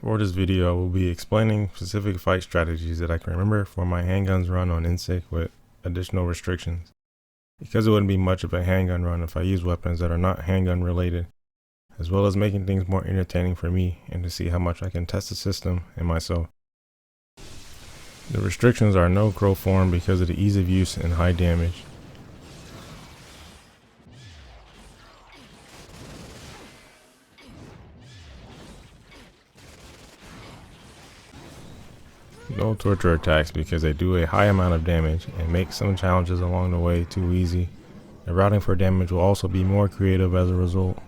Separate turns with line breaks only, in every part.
For this video, I will be explaining specific fight strategies that I can remember for my handguns run on XIII with additional restrictions. Because it wouldn't be much of a handgun run if I use weapons that are not handgun related, as well as making things more entertaining for me and to see how much I can test the system and myself. The restrictions are no crow form because of the ease of use and high damage. No torture attacks because they do a high amount of damage and make some challenges along the way too easy. The routing for damage will also be more creative as a result.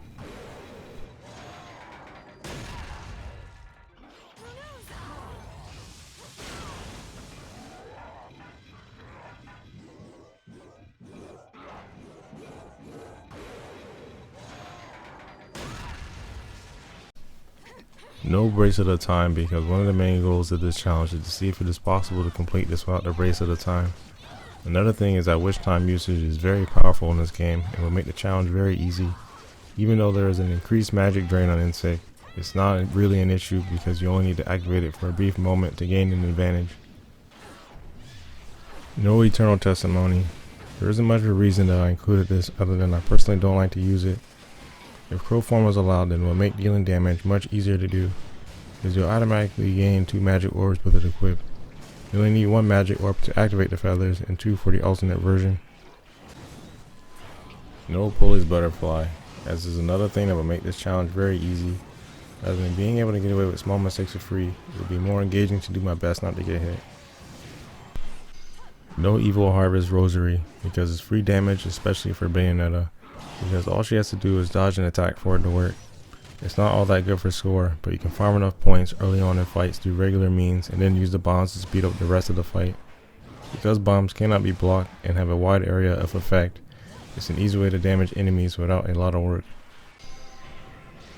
No brace at a time because one of the main goals of this challenge is to see if it is possible to complete this without the brace at a time. Another thing is that wish time usage is very powerful in this game and will make the challenge very easy. Even though there is an increased magic drain on XIII, it's not really an issue because you only need to activate it for a brief moment to gain an advantage. No eternal testimony. There isn't much of a reason that I included this other than I personally don't like to use it. If crow form was allowed, then it will make dealing damage much easier to do, because you'll automatically gain 2 magic orbs with it equipped. You only need 1 magic orb to activate the feathers and 2 for the alternate version. No pulleys butterfly, as is another thing that will make this challenge very easy. Rather than being able to get away with small mistakes for free, it will be more engaging to do my best not to get hit. No evil harvest rosary, because it's free damage, especially for Bayonetta, because all she has to do is dodge an attack for it to work. It's not all that good for score, but you can farm enough points early on in fights through regular means and then use the bombs to speed up the rest of the fight. Because bombs cannot be blocked and have a wide area of effect, it's an easy way to damage enemies without a lot of work.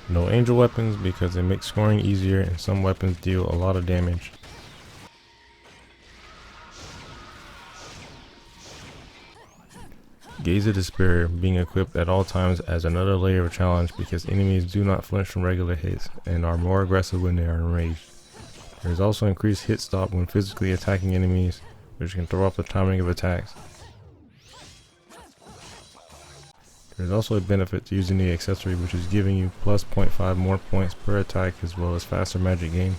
No angel weapons because it makes scoring easier and some weapons deal a lot of damage. Gaze of Despair being equipped at all times as another layer of challenge because enemies do not flinch from regular hits and are more aggressive when they are enraged. There is also increased hit stop when physically attacking enemies, which can throw off the timing of attacks. There is also a benefit to using the accessory, which is giving you plus 0.5 more points per attack as well as faster magic gain.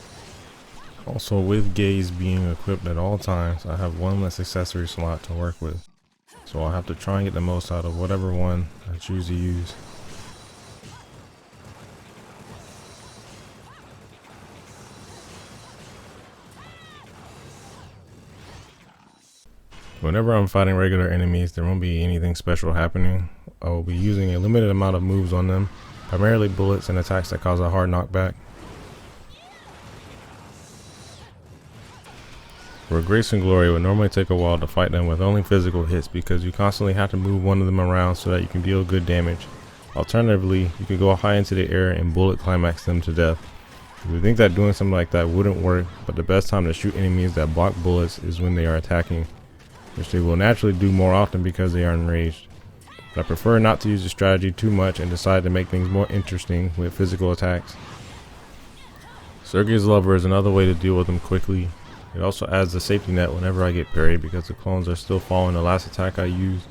Also, with Gaze being equipped at all times, I have 1 less accessory slot to work with. So I'll have to try and get the most out of whatever one I choose to use. Whenever I'm fighting regular enemies, there won't be anything special happening. I will be using a limited amount of moves on them, primarily bullets and attacks that cause a hard knockback. For Grace and Glory, it would normally take a while to fight them with only physical hits because you constantly have to move one of them around so that you can deal good damage. Alternatively, you could go high into the air and bullet climax them to death. You would think that doing something like that wouldn't work, but the best time to shoot enemies that block bullets is when they are attacking, which they will naturally do more often because they are enraged. But I prefer not to use the strategy too much and decide to make things more interesting with physical attacks. Sergei's Lover is another way to deal with them quickly. It also adds a safety net whenever I get parried because the clones are still following the last attack I used.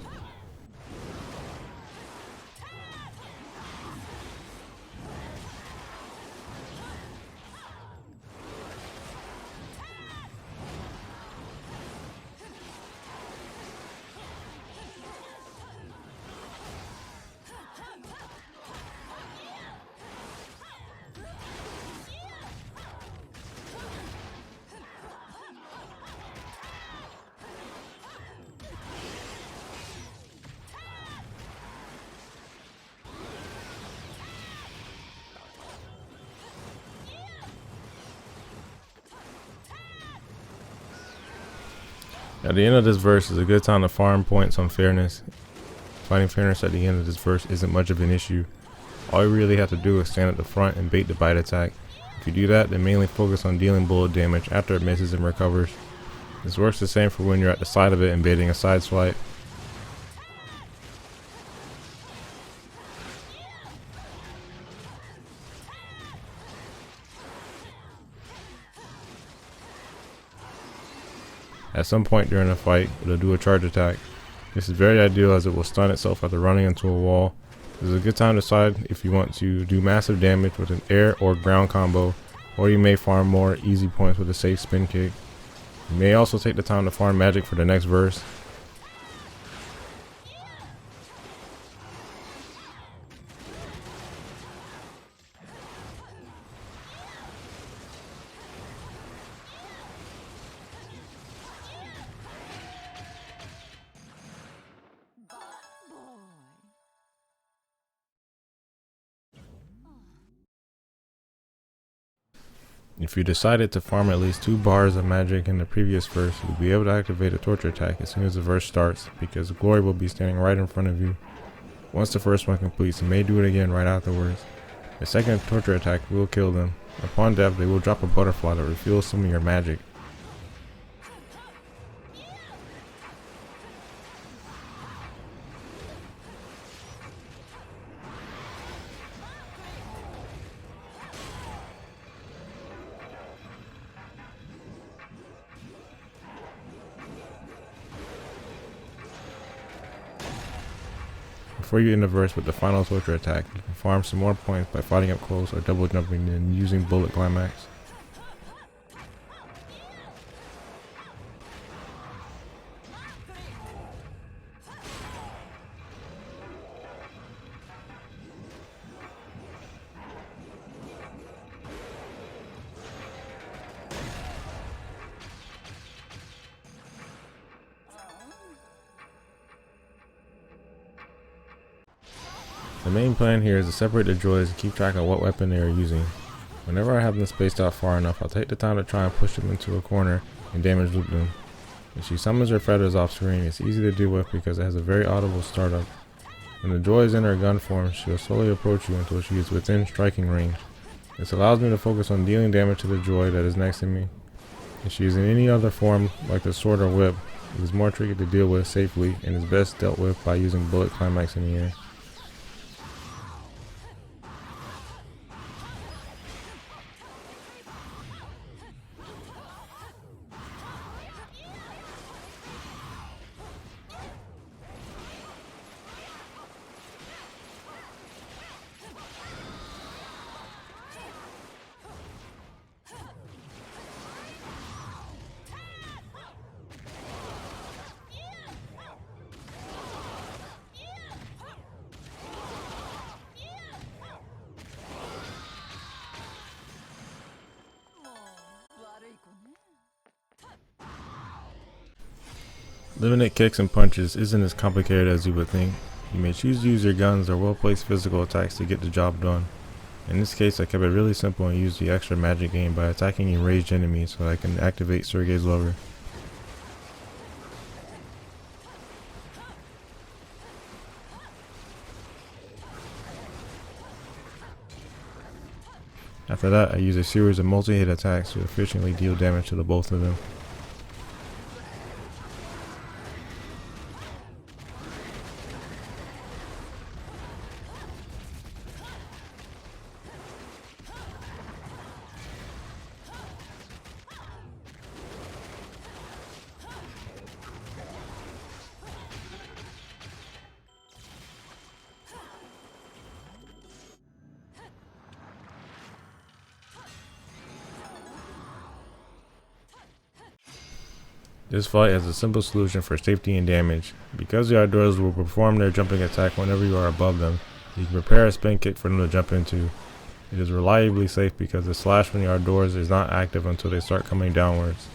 At the end of this verse is a good time to farm points on fairness. Finding fairness at the end of this verse isn't much of an issue. All you really have to do is stand at the front and bait the bite attack. If you do that, then mainly focus on dealing bullet damage after it misses and recovers. This works the same for when you're at the side of it and baiting a side swipe. At some point during the fight, it'll do a charge attack. This is very ideal as it will stun itself after running into a wall. This is a good time to decide if you want to do massive damage with an air or ground combo, or you may farm more easy points with a safe spin kick. You may also take the time to farm magic for the next verse. If you decided to farm at least 2 bars of magic in the previous verse, you'll be able to activate a torture attack as soon as the verse starts, because Glory will be standing right in front of you. Once the first one completes, you may do it again right afterwards. The second torture attack will kill them. Upon death, they will drop a butterfly that refuels some of your magic. Before you end the verse with the final torture attack, you can farm some more points by fighting up close or double jumping and using bullet climax. The main plan here is to separate the droids and keep track of what weapon they are using. Whenever I have them spaced out far enough, I'll take the time to try and push them into a corner and damage loop them. If she summons her feathers off screen, it's easy to deal with because it has a very audible startup. When the droid is in her gun form, she will slowly approach you until she is within striking range. This allows me to focus on dealing damage to the droid that is next to me. If she is in any other form, like the sword or whip, it is more tricky to deal with safely and is best dealt with by using bullet climax in the air. Limited kicks and punches isn't as complicated as you would think. You may choose to use your guns or well-placed physical attacks to get the job done. In this case, I kept it really simple and used the extra magic game by attacking enraged enemies so that I can activate Sergei's lover. After that, I use a series of multi-hit attacks to efficiently deal damage to the both of them. This fight has a simple solution for safety and damage. Because the outdoors will perform their jumping attack whenever you are above them, you can prepare a spin kick for them to jump into. It is reliably safe because the slash from the outdoors is not active until they start coming downwards.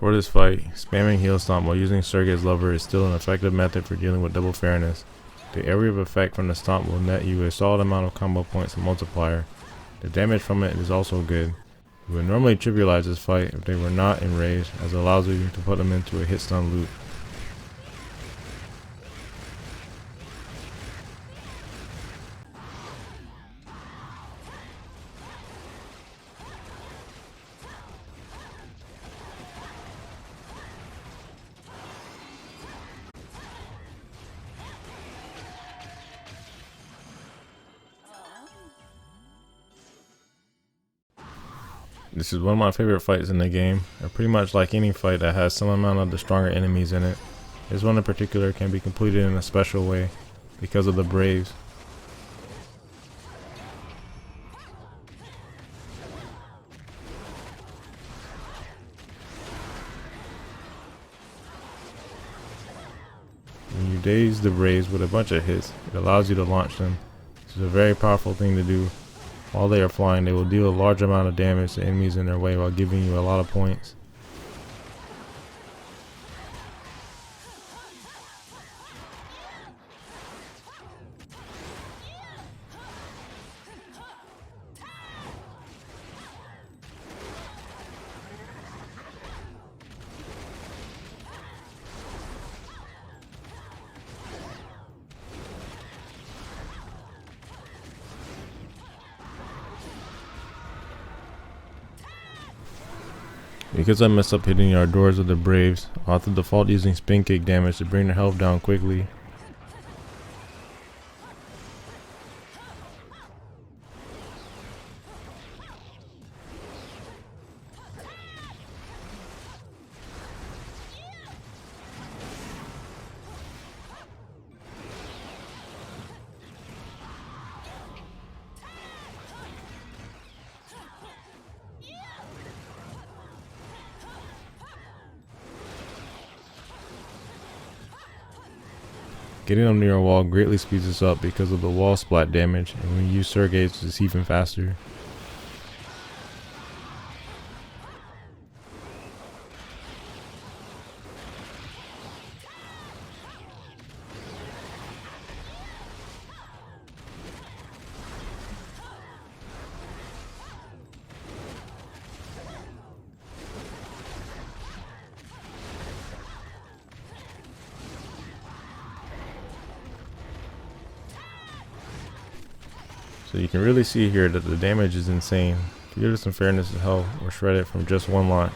For this fight, spamming heel stomp while using Sergei's lever is still an effective method for dealing with double fairness. The area of effect from the stomp will net you a solid amount of combo points and multiplier. The damage from it is also good. You would normally trivialize this fight if they were not enraged, as it allows you to put them into a hit stun loop. This is one of my favorite fights in the game. I pretty much like any fight that has some amount of the stronger enemies in it. This one in particular can be completed in a special way because of the Braves. When you daze the Braves with a bunch of hits, it allows you to launch them. This is a very powerful thing to do. While they are flying, they will deal a large amount of damage to enemies in their way while giving you a lot of points. Because I messed up hitting our doors with the Braves, I'll have to default using spin kick damage to bring their health down quickly. Getting them near a wall greatly speeds us up because of the wall splat damage, and when you use Sergei's it's even faster. So you can really see here that the damage is insane. To give it some fairness and health, we're shredded from just one launch.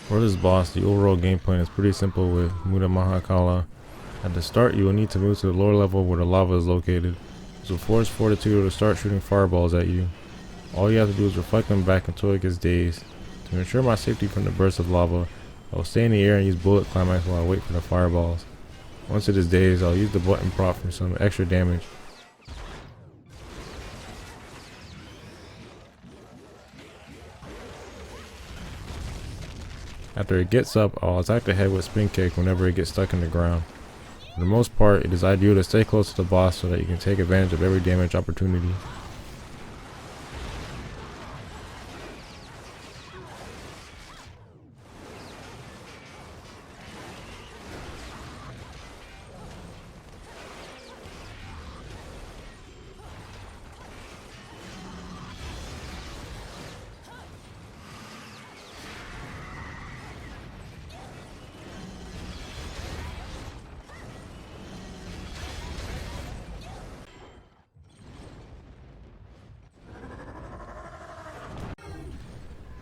For this boss, the overall game plan is pretty simple with Muda Mahakala. At the start, you will need to move to the lower level where the lava is located. This will force Fortitudo to start shooting fireballs at you. All you have to do is reflect them back until it gets dazed. To ensure my safety from the burst of lava, I will stay in the air and use bullet climax while I wait for the fireballs. Once it is dazed, I'll use the button prop for some extra damage. After it gets up, I'll attack the head with spin kick whenever it gets stuck in the ground. For the most part, it is ideal to stay close to the boss so that you can take advantage of every damage opportunity.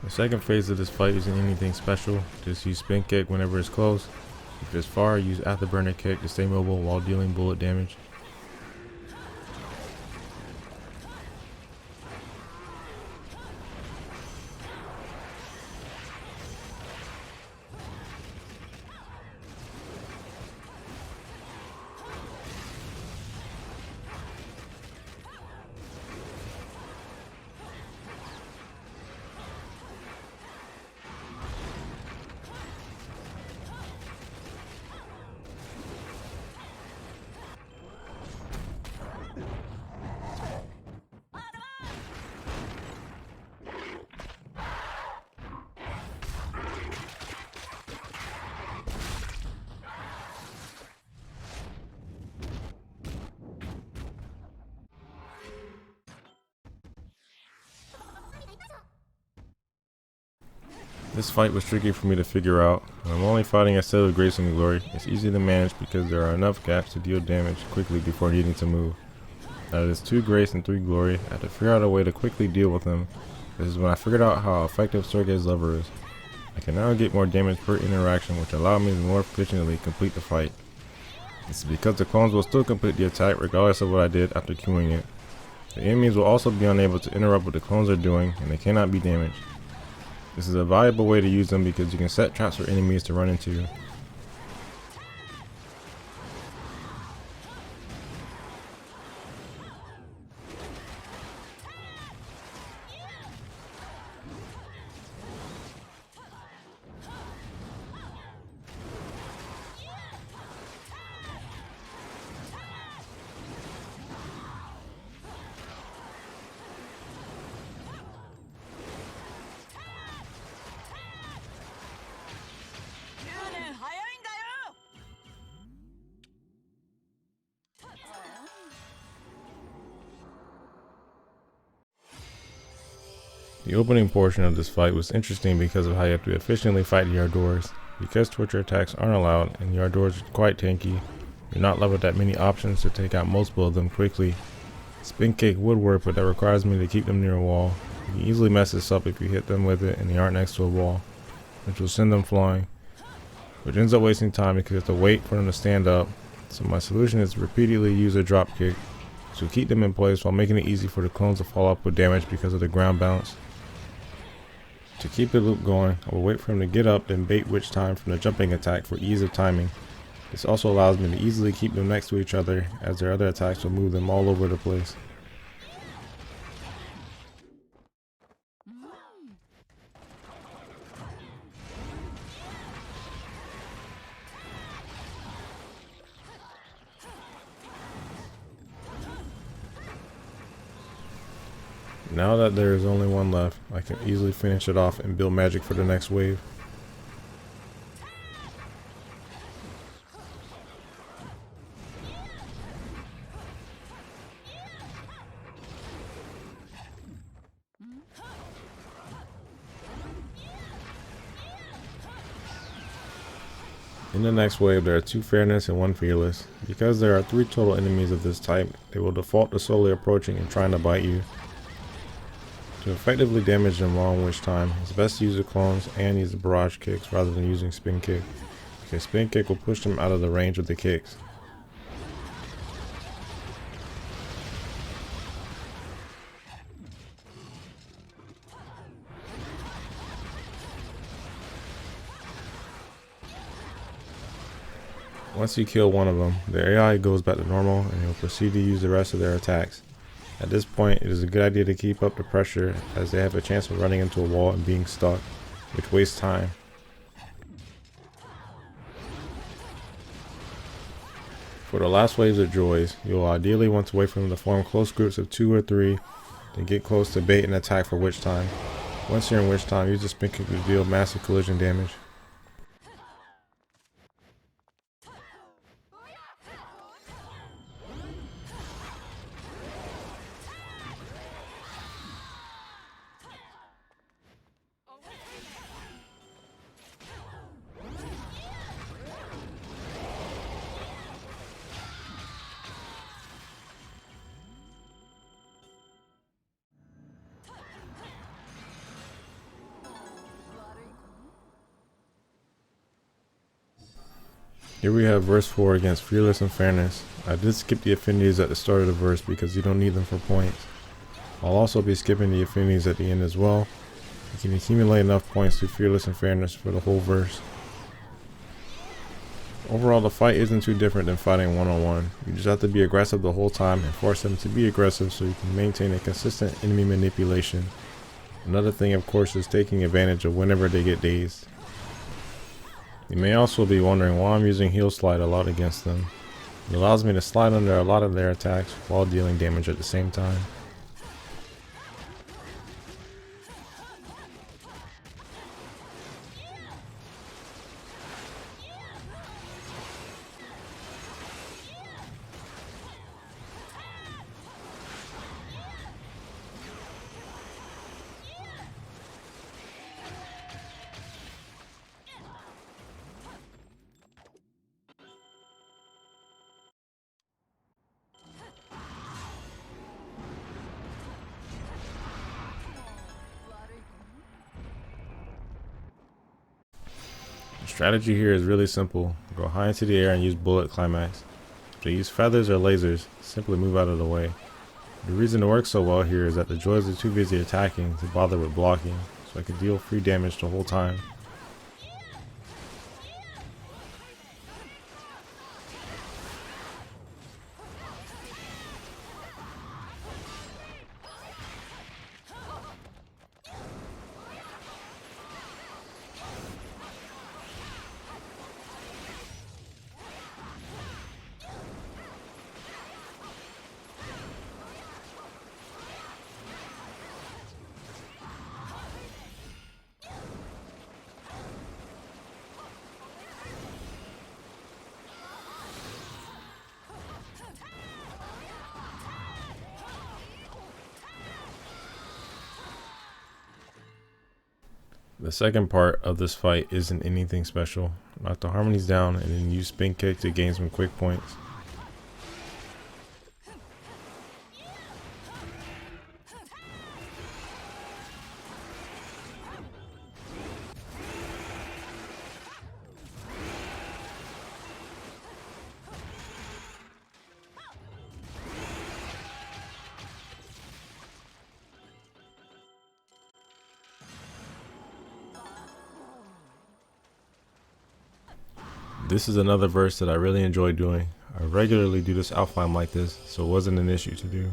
The second phase of this fight isn't anything special, just use spin kick whenever it's close. If it's far, use afterburner kick to stay mobile while dealing bullet damage. This fight was tricky for me to figure out. When I'm only fighting a set of Grace and Glory, it's easy to manage because there are enough gaps to deal damage quickly before needing to move. Now there's 2 Grace and 3 Glory. I had to figure out a way to quickly deal with them. This is when I figured out how effective Sergei's lever is. I can now get more damage per interaction, which allowed me to more efficiently complete the fight. This is because the clones will still complete the attack regardless of what I did after queuing it. The enemies will also be unable to interrupt what the clones are doing, and they cannot be damaged. This is a valuable way to use them because you can set traps for enemies to run into. The opening portion of this fight was interesting because of how you have to efficiently fight the Ardors. Because torture attacks aren't allowed and the Ardors are quite tanky, you're not left with that many options to take out multiple of them quickly. Spin kick would work, but that requires me to keep them near a wall. You can easily mess this up if you hit them with it and they aren't next to a wall, which will send them flying, which ends up wasting time because you have to wait for them to stand up. So my solution is to repeatedly use a drop kick to keep them in place while making it easy for the clones to follow up with damage because of the ground bounce. To keep the loop going, I will wait for him to get up, then bait witch time from the jumping attack for ease of timing. This also allows me to easily keep them next to each other, as their other attacks will move them all over the place. Now that there is only one left, I can easily finish it off and build magic for the next wave. In the next wave, there are 2 Fairness and 1 Fearless. Because there are 3 total enemies of this type, they will default to slowly approaching and trying to bite you. To effectively damage them long witch time, it's best to use the clones and use the barrage kicks rather than using spin kick, because spin kick will push them out of the range of the kicks. Once you kill one of them, their AI goes back to normal and they will proceed to use the rest of their attacks. At this point, it is a good idea to keep up the pressure as they have a chance of running into a wall and being stuck, which wastes time. For the last waves of joys, you will ideally want to wait for them to form close groups of 2 or 3, then get close to bait and attack for witch time. Once you're in witch time, use the spin kick to deal massive collision damage. Here we have verse 4 against Fearless and Fairness. I did skip the affinities at the start of the verse because you don't need them for points. I'll also be skipping the affinities at the end as well. You can accumulate enough points through Fearless and Fairness for the whole verse. Overall, the fight isn't too different than fighting one-on-one. You just have to be aggressive the whole time and force them to be aggressive so you can maintain a consistent enemy manipulation. Another thing, of course, is taking advantage of whenever they get dazed. You may also be wondering why I'm using Heal Slide a lot against them. It allows me to slide under a lot of their attacks while dealing damage at the same time. The strategy here is really simple. Go high into the air and use bullet climax. If they use feathers or lasers, simply move out of the way. The reason it works so well here is that the droids are too busy attacking to bother with blocking, so I can deal free damage the whole time. The second part of this fight isn't anything special. Knock the harmonies down and then use spin kick to gain some quick points. This is another verse that I really enjoy doing. I regularly do this outclimb like this, so it wasn't an issue to do.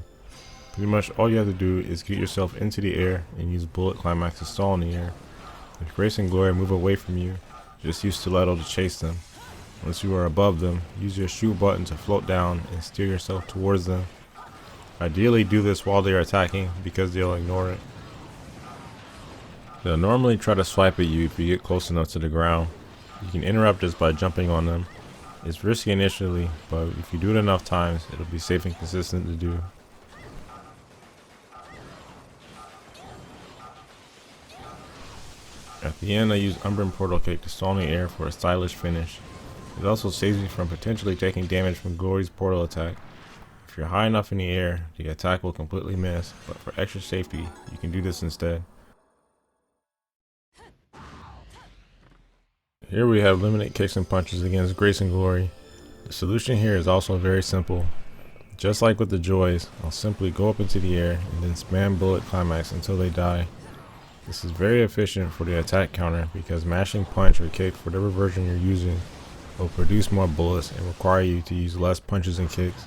Pretty much all you have to do is get yourself into the air and use bullet climax to stall in the air. If Grace and Glory move away from you, just use stiletto to chase them. Once you are above them, use your shoot button to float down and steer yourself towards them. Ideally do this while they are attacking because they'll ignore it. They'll normally try to swipe at you if you get close enough to the ground. You can interrupt this by jumping on them. It's risky initially, but if you do it enough times, it'll be safe and consistent to do. At the end, I use Umbran Portal Kick to stall in the air for a stylish finish. It also saves me from potentially taking damage from Glory's portal attack. If you're high enough in the air, the attack will completely miss, but for extra safety, you can do this instead. Here we have limited kicks and punches against Grace and Glory. The solution here is also very simple. Just like with the Joys, I'll simply go up into the air and then spam bullet climax until they die. This is very efficient for the attack counter because mashing punch or kick, whatever version you're using, will produce more bullets and require you to use less punches and kicks.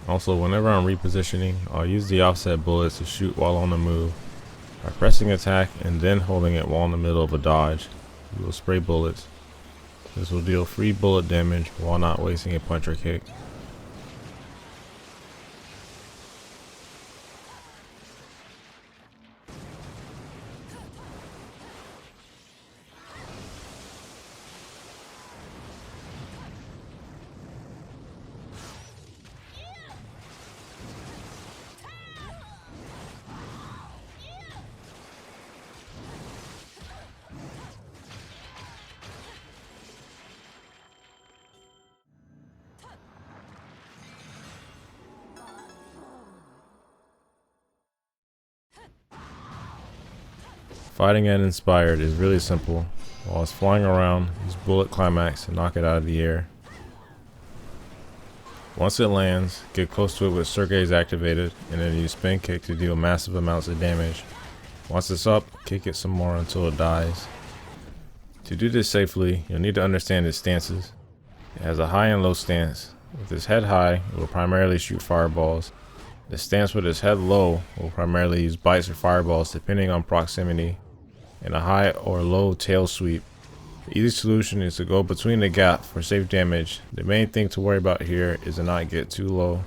Also, whenever I'm repositioning, I'll use the offset bullets to shoot while on the move. By pressing attack and then holding it while in the middle of a dodge, you will spray bullets. This will deal free bullet damage while not wasting a punch or kick. Fighting at Inspired is really simple. While it's flying around, use bullet climax to knock it out of the air. Once it lands, get close to it with circuits activated, and then use spin kick to deal massive amounts of damage. Once it's up, kick it some more until it dies. To do this safely, you'll need to understand its stances. It has a high and low stance. With its head high, it will primarily shoot fireballs. The stance with its head low will primarily use bites or fireballs depending on proximity, and a high or low tail sweep. The easy solution is to go between the gap for safe damage. The main thing to worry about here is to not get too low.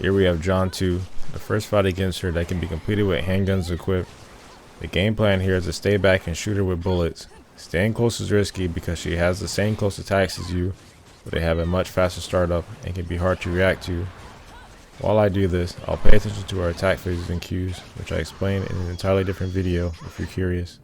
Here we have Jeanne 2, the first fight against her that can be completed with handguns equipped. The game plan here is to stay back and shoot her with bullets. Staying close is risky because she has the same close attacks as you, but they have a much faster startup and can be hard to react to. While I do this, I'll pay attention to her attack phases and cues, which I explain in an entirely different video if you're curious.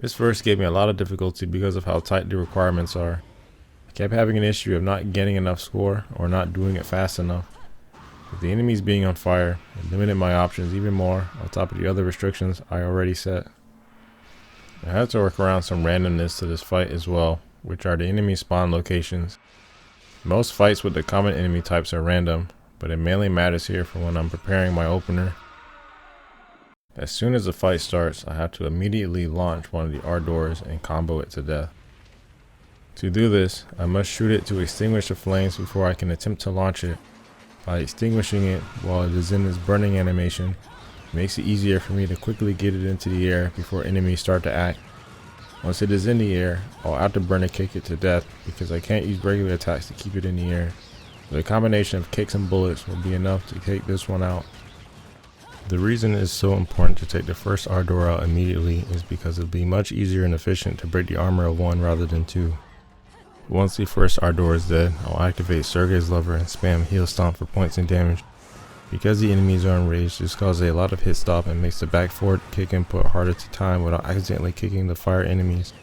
This verse gave me a lot of difficulty because of how tight the requirements are. I kept having an issue of not getting enough score or not doing it fast enough. With the enemies being on fire, it limited my options even more on top of the other restrictions I already set. I had to work around some randomness to this fight as well, which are the enemy spawn locations. Most fights with the common enemy types are random, but it mainly matters here for when I'm preparing my opener. As soon as the fight starts, I have to immediately launch one of the R doors and combo it to death. To do this, I must shoot it to extinguish the flames before I can attempt to launch it. By extinguishing it while it is in this burning animation, it makes it easier for me to quickly get it into the air before enemies start to act. Once it is in the air, I'll afterburner kick it to death because I can't use regular attacks to keep it in the air. The combination of kicks and bullets will be enough to take this one out. The reason it is so important to take the first R door out immediately is because it will be much easier and efficient to break the armor of one rather than two. Once the first R door is dead, I'll activate Sergei's lever and spam heel stomp for points and damage. Because the enemies are enraged, this causes a lot of hit stop and makes the back forward kick input harder to time without accidentally kicking the fire enemies.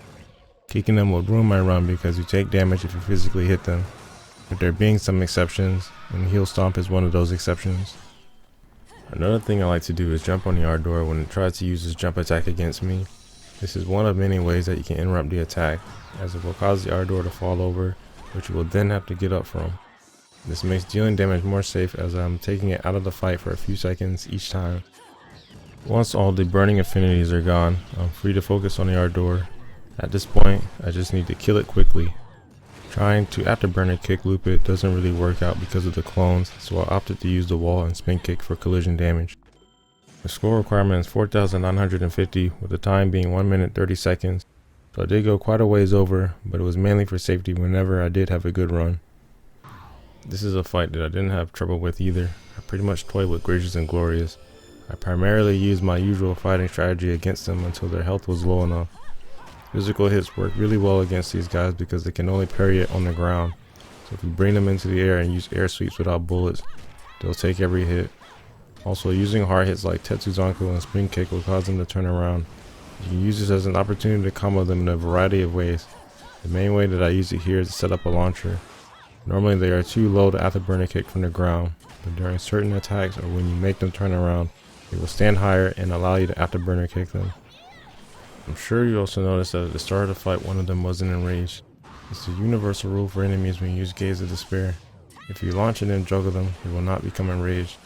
Kicking them will ruin my run because you take damage if you physically hit them, but there being some exceptions, and heel stomp is one of those exceptions. Another thing I like to do is jump on the R door when it tries to use its jump attack against me. This is one of many ways that you can interrupt the attack, as it will cause the R door to fall over, which you will then have to get up from. This makes dealing damage more safe as I'm taking it out of the fight for a few seconds each time. Once all the burning affinities are gone, I'm free to focus on the R door. At this point, I just need to kill it quickly. Trying to afterburner kick loop it doesn't really work out because of the clones, so I opted to use the wall and spin kick for collision damage. The score requirement is 4,950 with the time being 1 minute 30 seconds, so I did go quite a ways over, but it was mainly for safety whenever I did have a good run. This is a fight that I didn't have trouble with either. I pretty much toyed with Gracious and Glorious. I primarily used my usual fighting strategy against them until their health was low enough. Physical hits work really well against these guys because they can only parry it on the ground. So if you bring them into the air and use air sweeps without bullets, they'll take every hit. Also, using hard hits like Tetsuzanko and Spin Kick will cause them to turn around. You can use this as an opportunity to combo them in a variety of ways. The main way that I use it here is to set up a launcher. Normally they are too low to afterburner kick from the ground, but during certain attacks or when you make them turn around, they will stand higher and allow you to afterburner kick them. I'm sure you also noticed that at the start of the fight one of them wasn't enraged. It's a universal rule for enemies when you use Gaze of Despair. If you launch and then juggle them, they will not become enraged.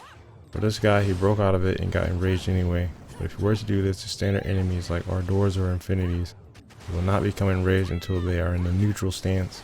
For this guy, he broke out of it and got enraged anyway, but if you were to do this to standard enemies like Ardors or Infinities, they will not become enraged until they are in a neutral stance.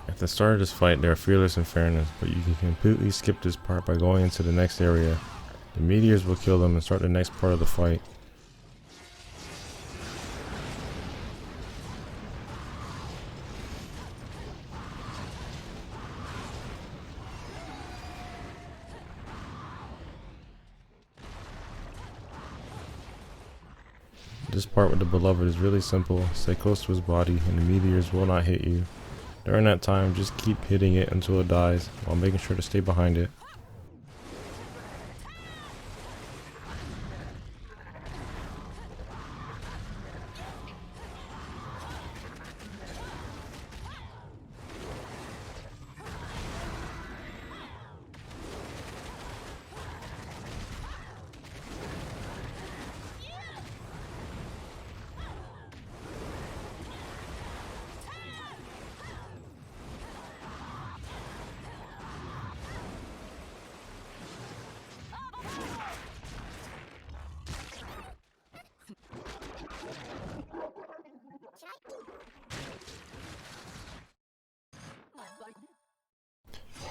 At the start of this fight, they are fearless in fairness, but you can completely skip this part by going into the next area. The meteors will kill them and start the next part of the fight. This part with the beloved is really simple. Stay close to his body and the meteors will not hit you. During that time, just keep hitting it until it dies, while making sure to stay behind it.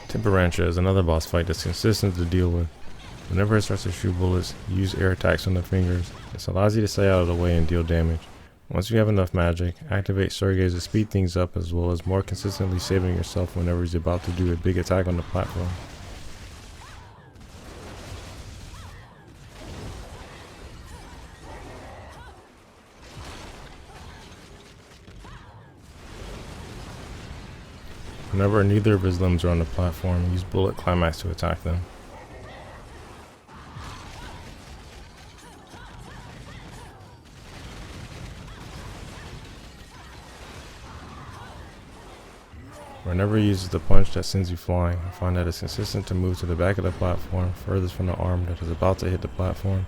Temperantia is another boss fight that's consistent to deal with. Whenever it starts to shoot bullets, use air attacks on the fingers. This allows you to stay out of the way and deal damage. Once you have enough magic, activate Stargaze to speed things up as well as more consistently saving yourself whenever he's about to do a big attack on the platform. Whenever neither of his limbs are on the platform, use Bullet Climax to attack them. Whenever he uses the punch that sends you flying, I find that it's consistent to move to the back of the platform, furthest from the arm that is about to hit the platform.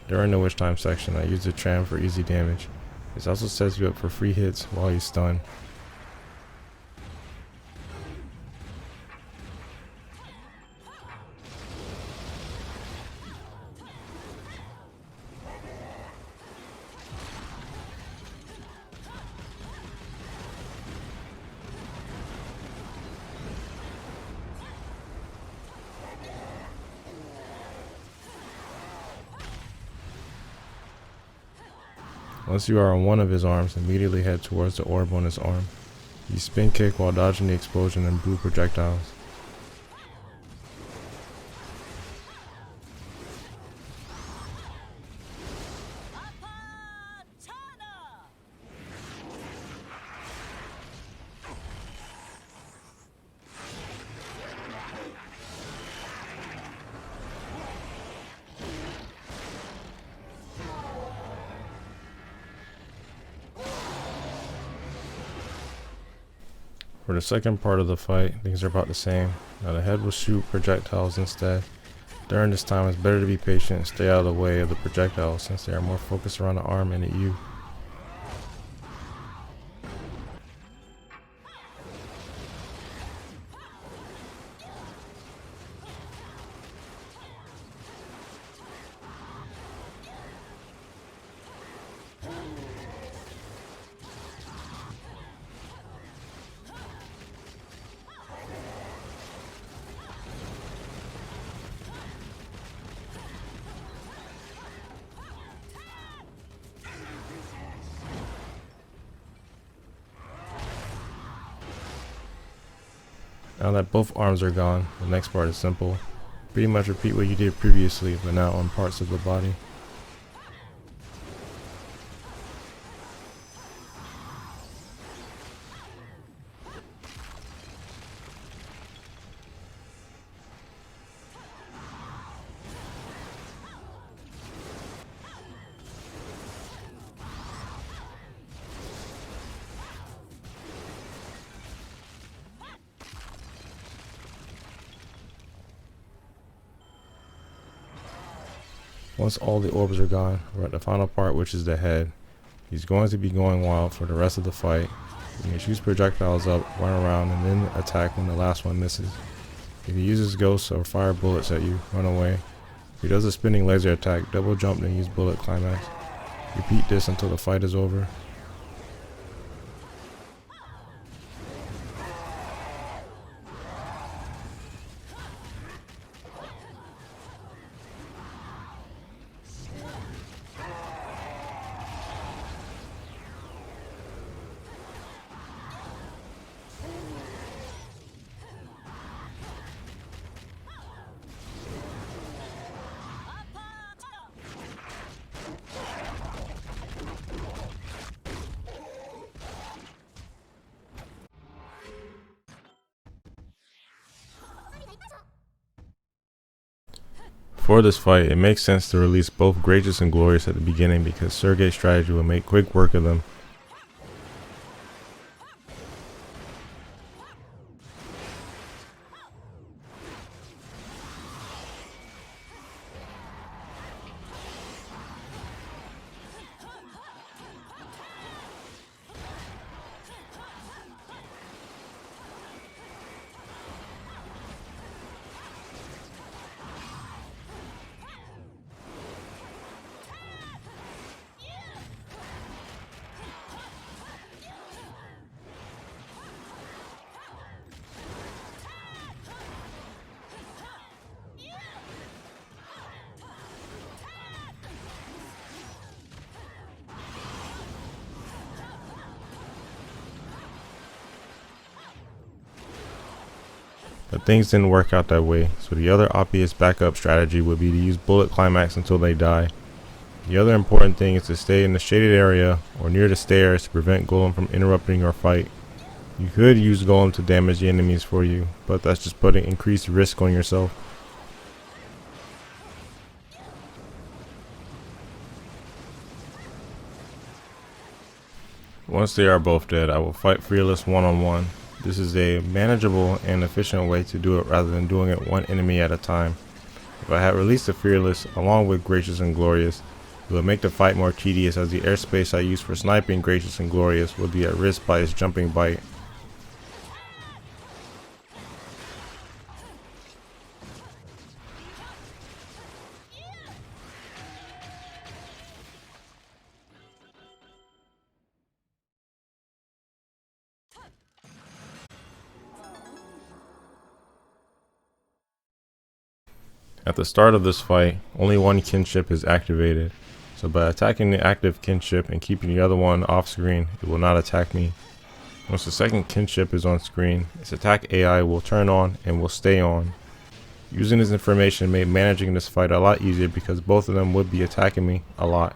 During the Witch Time section, I use the tram for easy damage. This also sets you up for free hits while he's stunned. Once you are on one of his arms, immediately head towards the orb on his arm. You spin kick while dodging the explosion and blue projectiles. For the second part of the fight, things are about the same. Now the head will shoot projectiles instead. During this time, it's better to be patient and stay out of the way of the projectiles since they are more focused around the arm and at you. Now that both arms are gone, the next part is simple. Pretty much repeat what you did previously, but now on parts of the body. Once all the orbs are gone, we're at the final part, which is the head. He's going to be going wild for the rest of the fight. He can shoot projectiles up, run around, and then attack when the last one misses. If he uses ghosts or fire bullets at you, run away. If he does a spinning laser attack, double jump and use bullet climax. Repeat this until the fight is over. For this fight, it makes sense to release both Gracious and Glorious at the beginning because Sergei's strategy will make quick work of them. But things didn't work out that way, so the other obvious backup strategy would be to use bullet climax until they die. The other important thing is to stay in the shaded area or near the stairs to prevent Golem from interrupting your fight. You could use Golem to damage the enemies for you, but that's just putting increased risk on yourself. Once they are both dead, I will fight Fearless one-on-one. This is a manageable and efficient way to do it rather than doing it one enemy at a time. If I had released the Fearless along with Gracious and Glorious, it would make the fight more tedious as the airspace I use for sniping Gracious and Glorious would be at risk by his jumping bite. At the start of this fight, only one kinship is activated, so by attacking the active kinship and keeping the other one off screen, it will not attack me. Once the second kinship is on screen, its attack AI will turn on and will stay on. Using this information made managing this fight a lot easier because both of them would be attacking me a lot.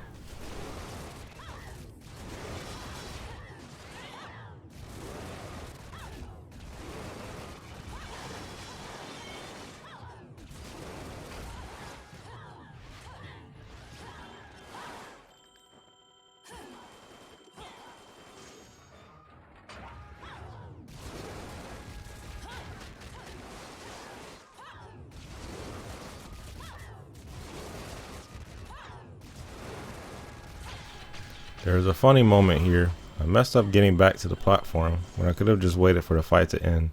There is a funny moment here. I messed up getting back to the platform when I could have just waited for the fight to end.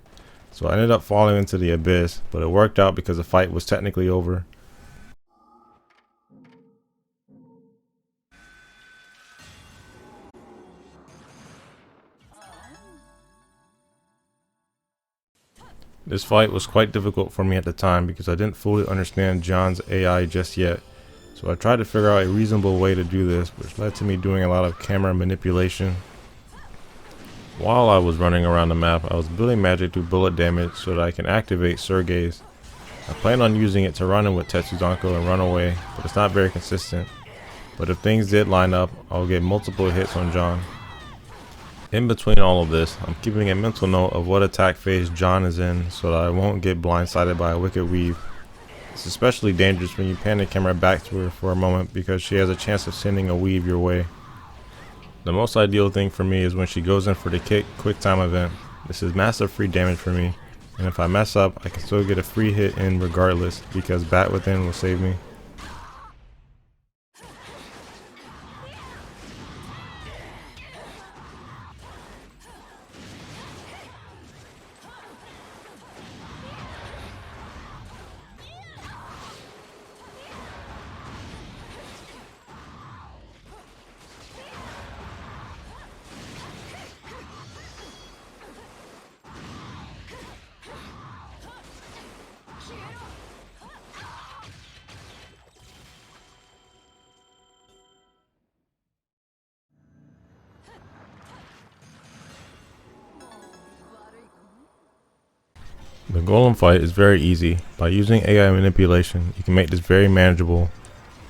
So I ended up falling into the abyss, but it worked out because the fight was technically over. This fight was quite difficult for me at the time because I didn't fully understand Jeanne's AI just yet. So I tried to figure out a reasonable way to do this, which led to me doing a lot of camera manipulation. While I was running around the map, I was building magic through bullet damage so that I can activate Sergei's. I plan on using it to run in with Tetsuzanko and run away, but it's not very consistent. But if things did line up, I'll get multiple hits on Jeanne. In between all of this, I'm keeping a mental note of what attack phase Jeanne is in so that I won't get blindsided by a wicked weave. It's especially dangerous when you pan the camera back to her for a moment because she has a chance of sending a weave your way. The most ideal thing for me is when she goes in for the kick quick time event. This is massive free damage for me, and if I mess up, I can still get a free hit in regardless because Bat Within will save me. The golem fight is very easy. By using AI manipulation, you can make this very manageable.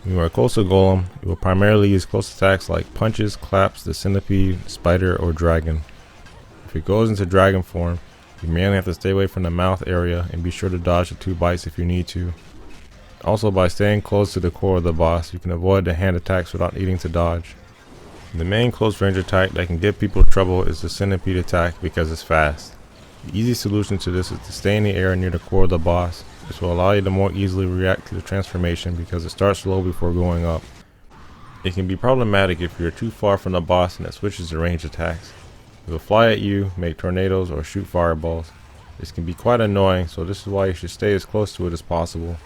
When you are close to golem, you will primarily use close attacks like punches, claps, the centipede, spider, or dragon. If it goes into dragon form, you mainly have to stay away from the mouth area and be sure to dodge the 2 bites if you need to. Also, by staying close to the core of the boss, you can avoid the hand attacks without needing to dodge. The main close range attack that can give people trouble is the centipede attack because it's fast. The easy solution to this is to stay in the air near the core of the boss. This will allow you to more easily react to the transformation because it starts slow before going up. It can be problematic if you're too far from the boss and it switches to range attacks. It will fly at you, make tornadoes, or shoot fireballs. This can be quite annoying, so this is why you should stay as close to it as possible.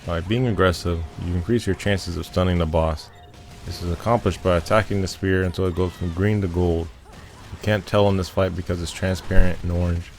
By being aggressive, you increase your chances of stunning the boss. This is accomplished by attacking the spear until it goes from green to gold. You can't tell in this fight because it's transparent and orange.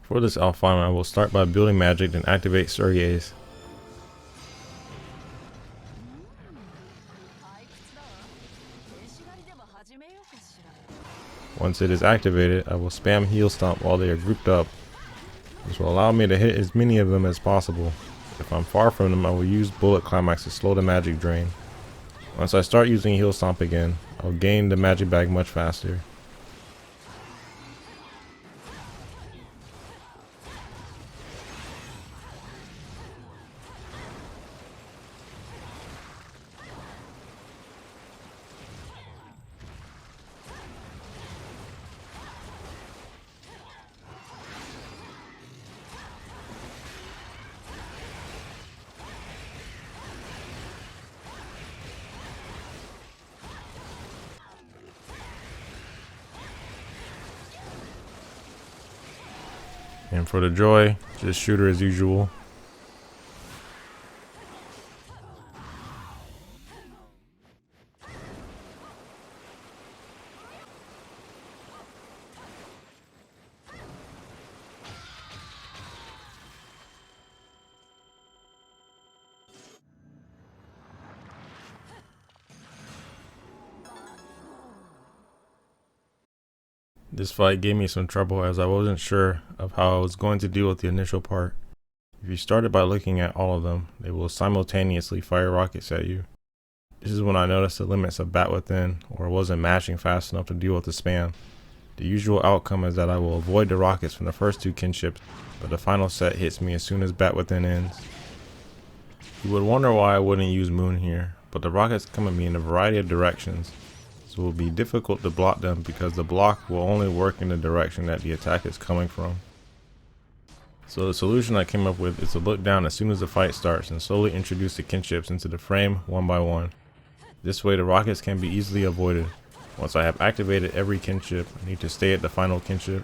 For this Alpha, I will start by building magic and activate Sergei's. Once it is activated, I will spam Heel Stomp while they are grouped up. This will allow me to hit as many of them as possible. If I'm far from them, I will use Bullet Climax to slow the magic drain. Once I start using Heel Stomp again, I'll gain the magic bag much faster. And for the joy, just shoot her as usual. This fight gave me some trouble as I wasn't sure of how I was going to deal with the initial part. If you started by looking at all of them, they will simultaneously fire rockets at you. This is when I noticed the limits of Bat Within, or wasn't mashing fast enough to deal with the spam. The usual outcome is that I will avoid the rockets from the first two kinships, but the final set hits me as soon as Bat Within ends. You would wonder why I wouldn't use Moon here, but the rockets come at me in a variety of directions, so it will be difficult to block them because the block will only work in the direction that the attack is coming from. So the solution I came up with is to look down as soon as the fight starts and slowly introduce the kinships into the frame one by one. This way the rockets can be easily avoided. Once I have activated every kinship, I need to stay at the final kinship.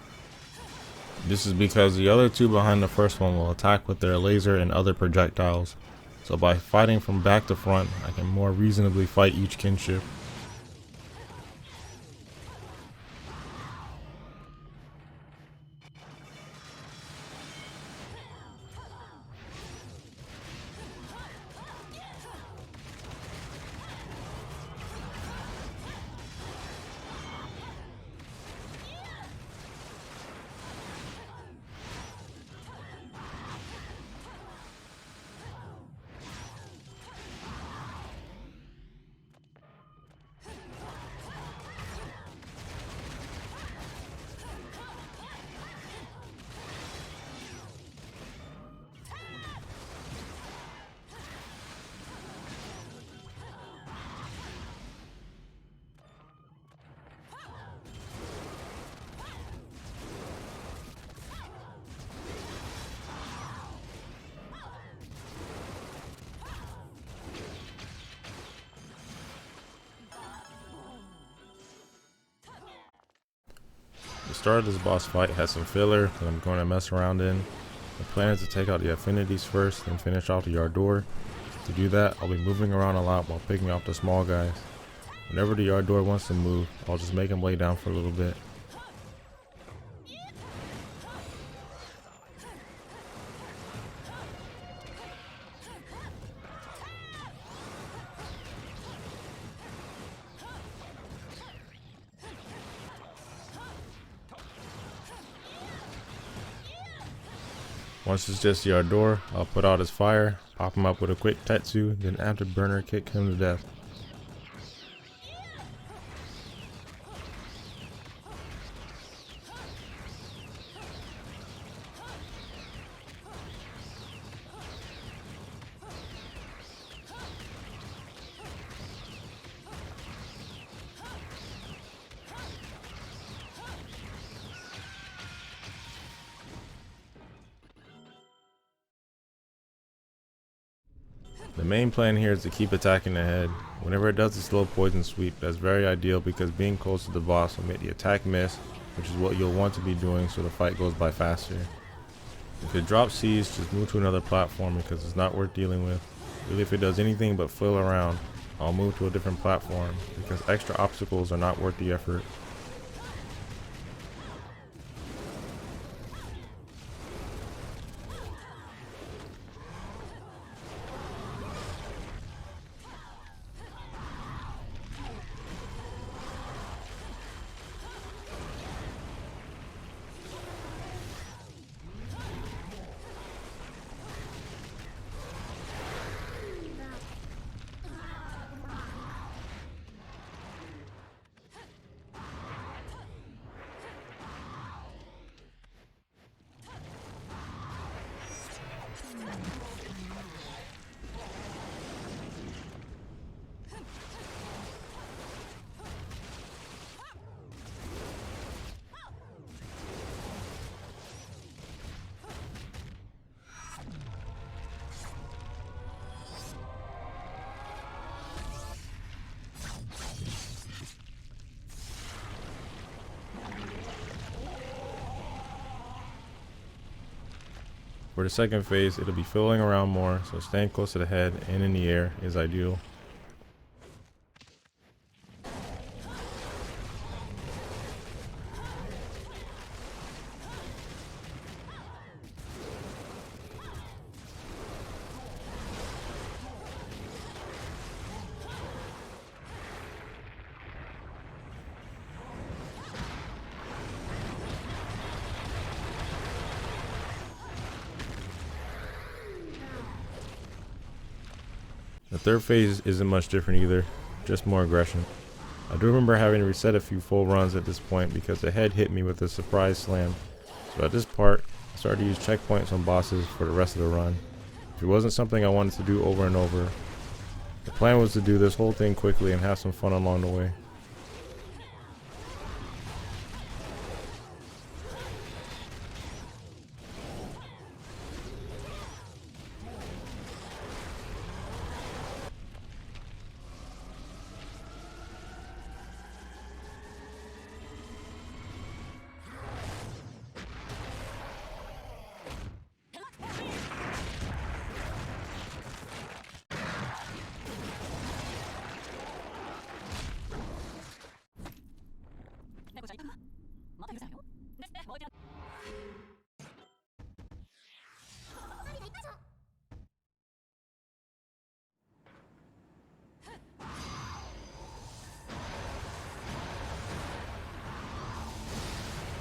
This is because the other two behind the first one will attack with their laser and other projectiles. So by fighting from back to front, I can more reasonably fight each kinship. The start of this boss fight has some filler that I'm going to mess around in. The plan is to take out the affinities first, then finish off the yard door. To do that, I'll be moving around a lot while picking off the small guys. Whenever the yard door wants to move, I'll just make him lay down for a little bit. Once it's just the yard door, I'll put out his fire, pop him up with a quick Tetsu, then afterburner kick him to death. The main plan here is to keep attacking the head. Whenever it does a slow poison sweep, that's very ideal because being close to the boss will make the attack miss, which is what you'll want to be doing so the fight goes by faster. If it drops C's, just move to another platform because it's not worth dealing with. Really, if it does anything but flail around, I'll move to a different platform because extra obstacles are not worth the effort. For the second phase, it'll be filling around more, so staying close to the head and in the air is ideal. The third phase isn't much different either, just more aggression. I do remember having to reset a few full runs at this point because the head hit me with a surprise slam. So at this part, I started to use checkpoints on bosses for the rest of the run. If it wasn't something I wanted to do over and over, the plan was to do this whole thing quickly and have some fun along the way.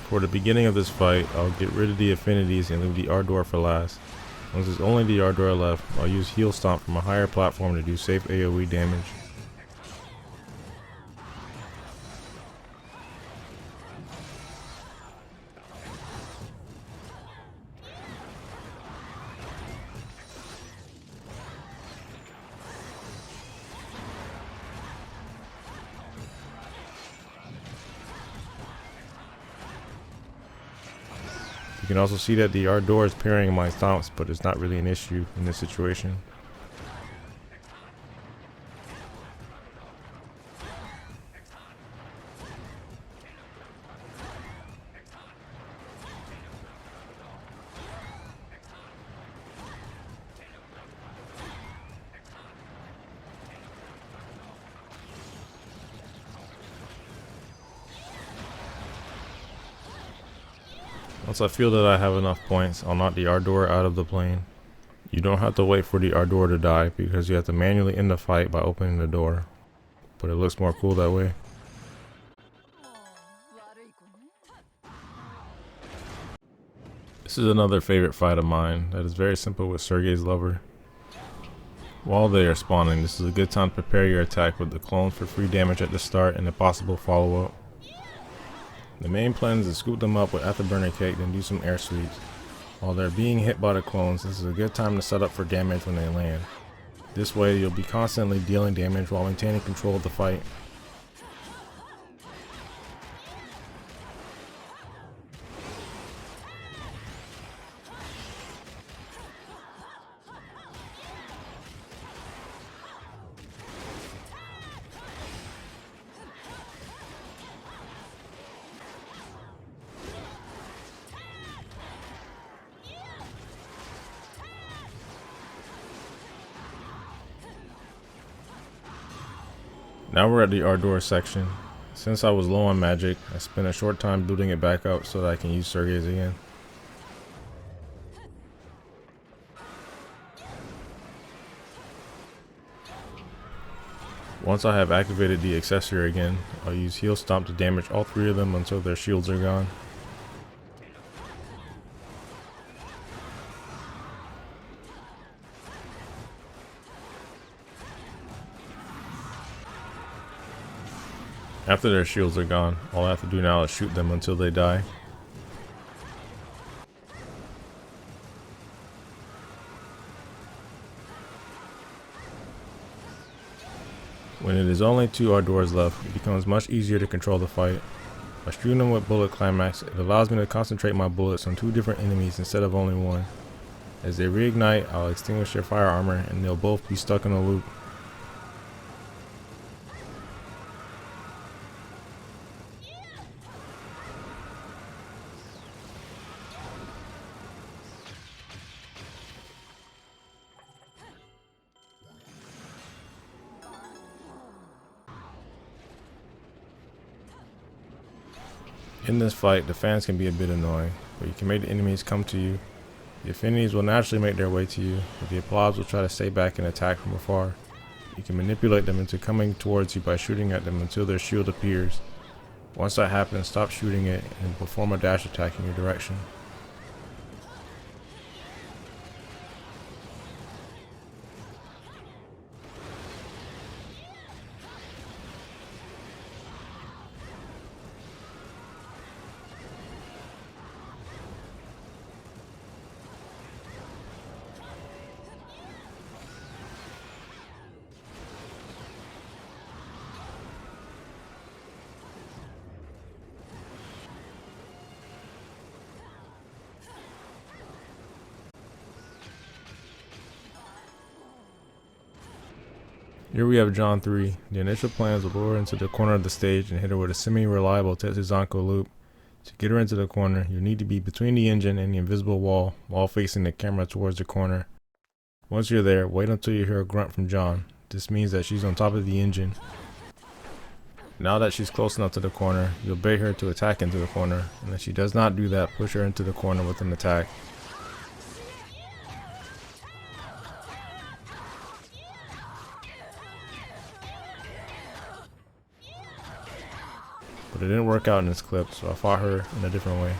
For the beginning of this fight, I'll get rid of the affinities and leave the Ardor for last. Once there's only the Ardor left, I'll use Heel Stomp from a higher platform to do safe AoE damage. You can also see that the Ardor is parrying my stomps, but it's not really an issue in this situation. Once I feel that I have enough points, I'll knock the Ardor out of the plane. You don't have to wait for the Ardor to die because you have to manually end the fight by opening the door, but it looks more cool that way. This is another favorite fight of mine that is very simple with Sergei's lover. While they are spawning, this is a good time to prepare your attack with the clones for free damage at the start and a possible follow-up. The main plan is to scoop them up with Afterburner Cake, then do some air sweeps. While they're being hit by the clones, this is a good time to set up for damage when they land. This way you'll be constantly dealing damage while maintaining control of the fight. Now we're at the Ardor section. Since I was low on magic, I spent a short time building it back up so that I can use Sergei's again. Once I have activated the accessory again, I'll use Heel Stomp to damage all three of them until their shields are gone. After their shields are gone, all I have to do now is shoot them until they die. When it is only two Ardors left, it becomes much easier to control the fight. By shooting them with Bullet Climax, it allows me to concentrate my bullets on two different enemies instead of only one. As they reignite, I'll extinguish their fire armor and they'll both be stuck in a loop. In this fight, the fans can be a bit annoying, but you can make the enemies come to you. The affinities will naturally make their way to you, but the applause will try to stay back and attack from afar. You can manipulate them into coming towards you by shooting at them until their shield appears. Once that happens, stop shooting it and perform a dash attack in your direction. Here we have Jeanne 3. The initial plan is to lure her into the corner of the stage and hit her with a semi-reliable Tetsuzanko loop. To get her into the corner, you need to be between the engine and the invisible wall while facing the camera towards the corner. Once you're there, wait until you hear a grunt from Jeanne. This means that she's on top of the engine. Now that she's close enough to the corner, you'll bait her to attack into the corner, and if she does not do that, push her into the corner with an attack. But it didn't work out in this clip, so I fought her in a different way.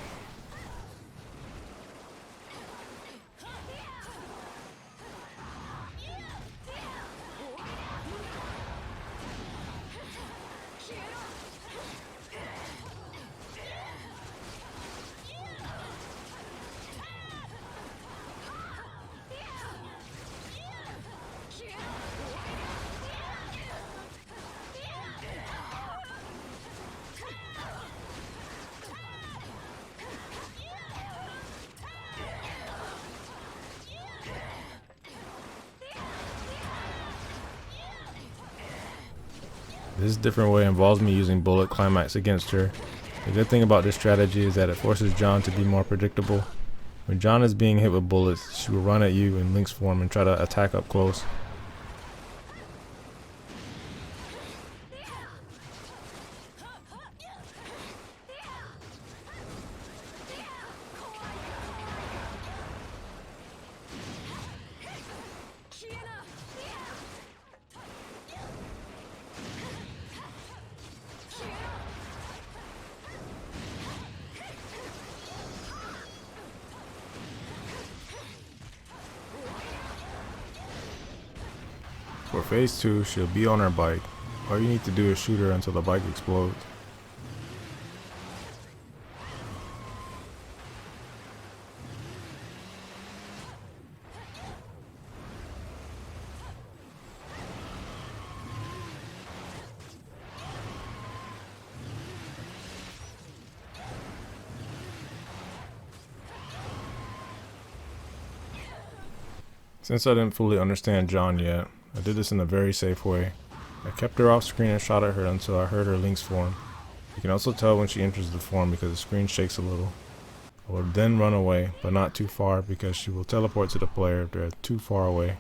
This different way involves me using bullet climax against her. The good thing about this strategy is that it forces Jeanne to be more predictable. When Jeanne is being hit with bullets, she will run at you in Link's form and try to attack up close. For phase 2, she'll be on her bike. All you need to do is shoot her until the bike explodes. Since I didn't fully understand Jeanne yet, I did this in a very safe way. I kept her off screen and shot at her until I heard her Link's form. You can also tell when she enters the form because the screen shakes a little. I will then run away, but not too far because she will teleport to the player if they're too far away.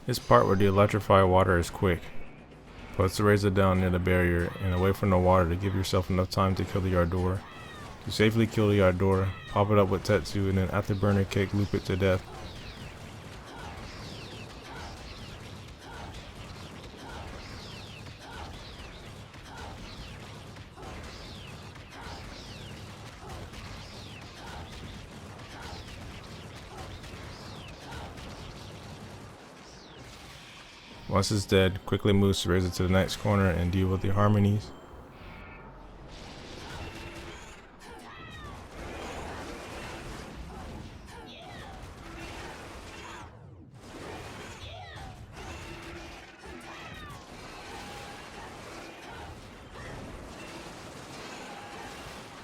This part where the electrified water is quick. Place the razor down near the barrier and away from the water to give yourself enough time to kill the Ardor. To safely kill the Ardor, pop it up with Tetsu and then afterburner kick loop it to death. Once it's dead, quickly move Razor to the next corner and deal with the harmonies.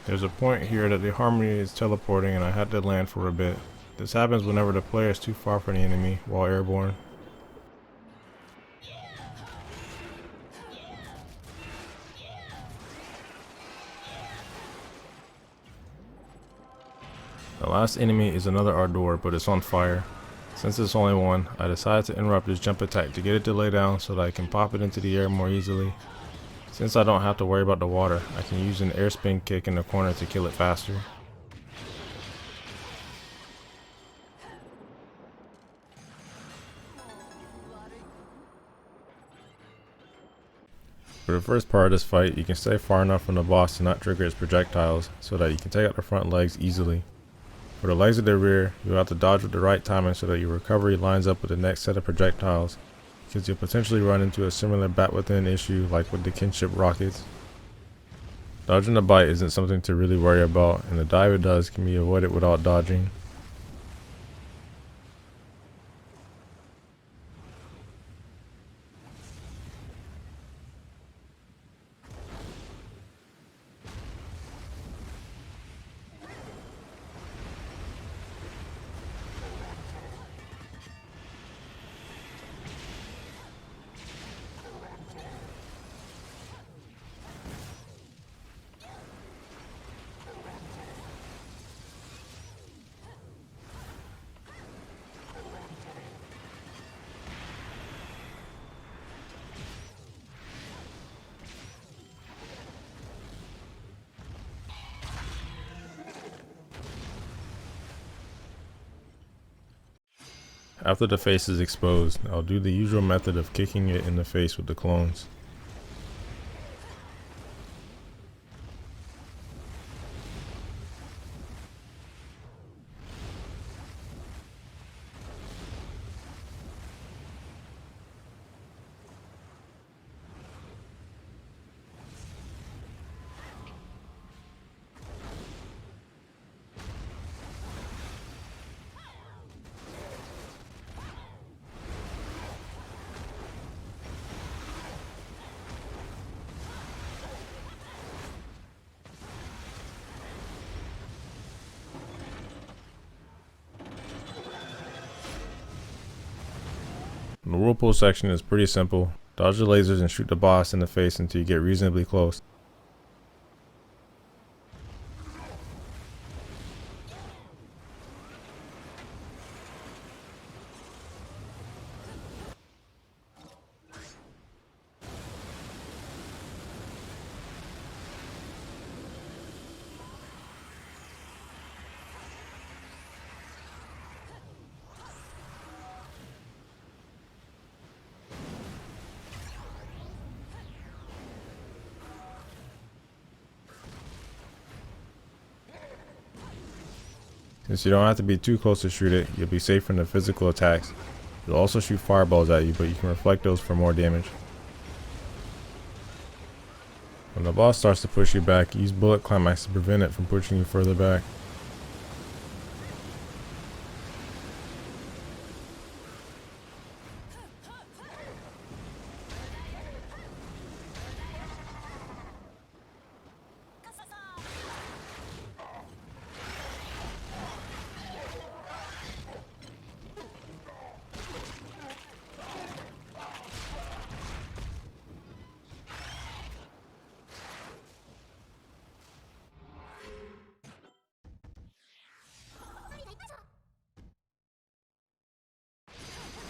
There's a point here that the harmony is teleporting and I had to land for a bit. This happens whenever the player is too far from the enemy while airborne. The last enemy is another Ardor, but it's on fire. Since it's only one, I decided to interrupt his jump attack to get it to lay down so that I can pop it into the air more easily. Since I don't have to worry about the water, I can use an air spin kick in the corner to kill it faster. For the first part of this fight, you can stay far enough from the boss to not trigger his projectiles so that you can take out the front legs easily. For the legs of the rear, you'll have to dodge with the right timing so that your recovery lines up with the next set of projectiles, because you'll potentially run into a similar bat within issue like with the kinship rockets. Dodging the bite isn't something to really worry about, and the dive it does can be avoided without dodging. After the face is exposed, I'll do the usual method of kicking it in the face with the clones. The whirlpool section is pretty simple. Dodge the lasers and shoot the boss in the face until you get reasonably close. Since you don't have to be too close to shoot it, you'll be safe from the physical attacks. You'll also shoot fireballs at you, but you can reflect those for more damage. When the boss starts to push you back, use bullet climax to prevent it from pushing you further back.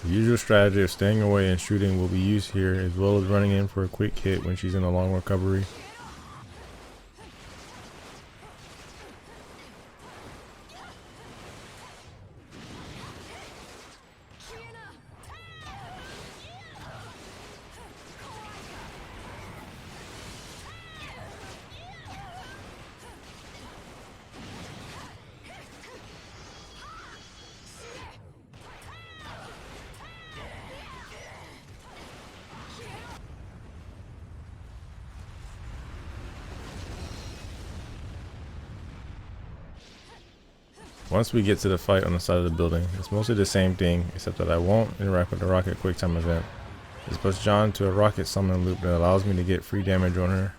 The usual strategy of staying away and shooting will be used here, as well as running in for a quick hit when she's in a long recovery. Once we get to the fight on the side of the building, it's mostly the same thing, except that I won't interact with the rocket quick time event. This puts Jeanne to a rocket summon loop that allows me to get free damage on her.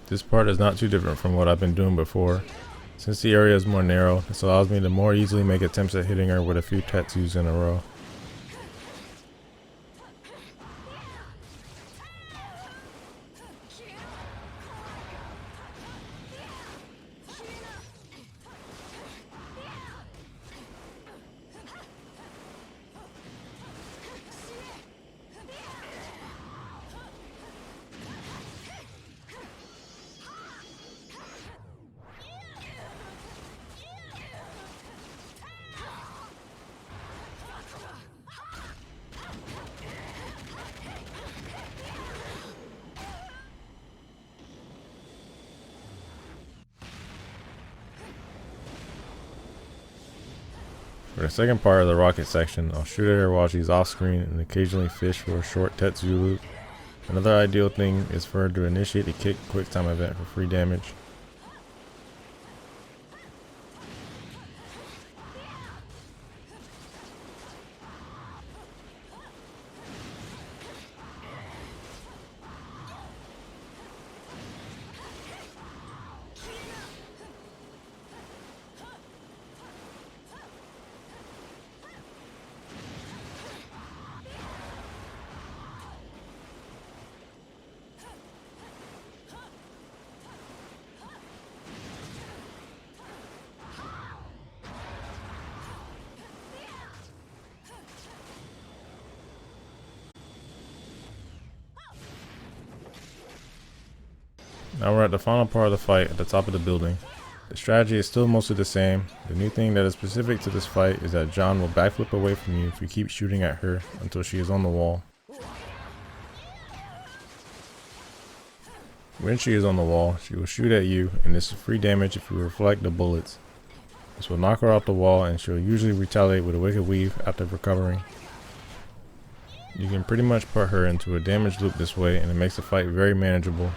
This part is not too different from what I've been doing before. Since the area is more narrow, this allows me to more easily make attempts at hitting her with a few tattoos in a row. For the second part of the rocket section, I'll shoot at her while she's off screen and occasionally fish for a short Tetsu loop. Another ideal thing is for her to initiate the kick quick time event for free damage. Now we're at the final part of the fight at the top of the building. The strategy is still mostly the same. The new thing that is specific to this fight is that Jeanne will backflip away from you if you keep shooting at her until she is on the wall. When she is on the wall, she will shoot at you, and this is free damage if you reflect the bullets. This will knock her off the wall, and she'll usually retaliate with a wicked weave after recovering. You can pretty much put her into a damage loop this way, and it makes the fight very manageable.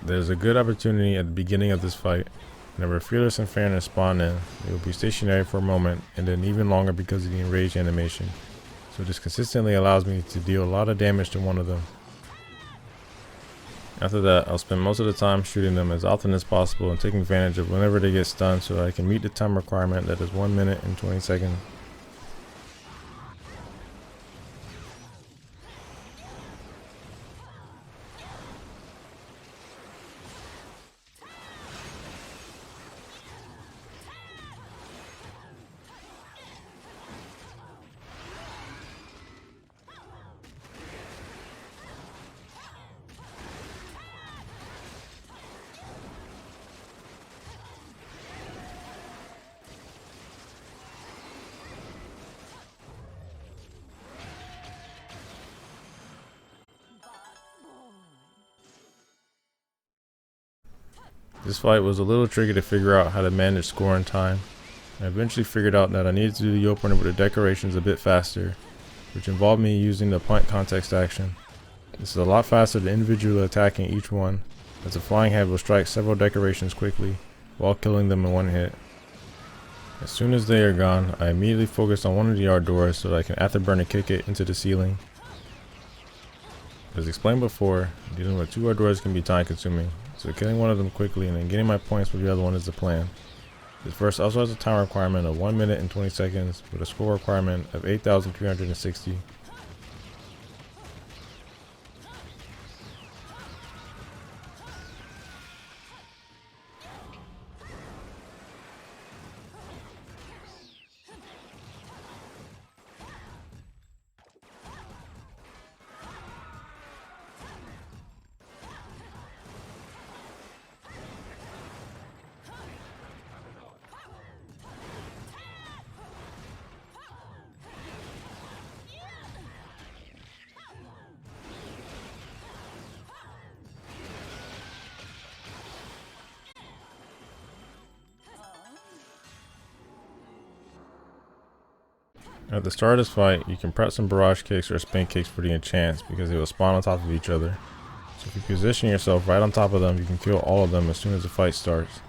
There's a good opportunity at the beginning of this fight. Whenever Fearless and Fairness spawn in, they will be stationary for a moment and then even longer because of the enraged animation. So this consistently allows me to deal a lot of damage to one of them. After that, I'll spend most of the time shooting them as often as possible and taking advantage of whenever they get stunned so that I can meet the time requirement that is 1 minute and 20 seconds. This fight was a little tricky to figure out how to manage score in time. I eventually figured out that I needed to do the opener with the decorations a bit faster, which involved me using the point context action. This is a lot faster than individually attacking each one, as the flying head will strike several decorations quickly, while killing them in one hit. As soon as they are gone, I immediately focus on one of the yard doors so that I can afterburner kick it into the ceiling. As explained before, dealing with 2 Ardors can be time consuming, so killing one of them quickly and then getting my points with the other one is the plan. This verse also has a time requirement of 1 minute and 20 seconds with a score requirement of 8,360. At the start of this fight, you can prep some barrage kicks or spin kicks for the enchants because they will spawn on top of each other. So if you position yourself right on top of them, you can kill all of them as soon as the fight starts.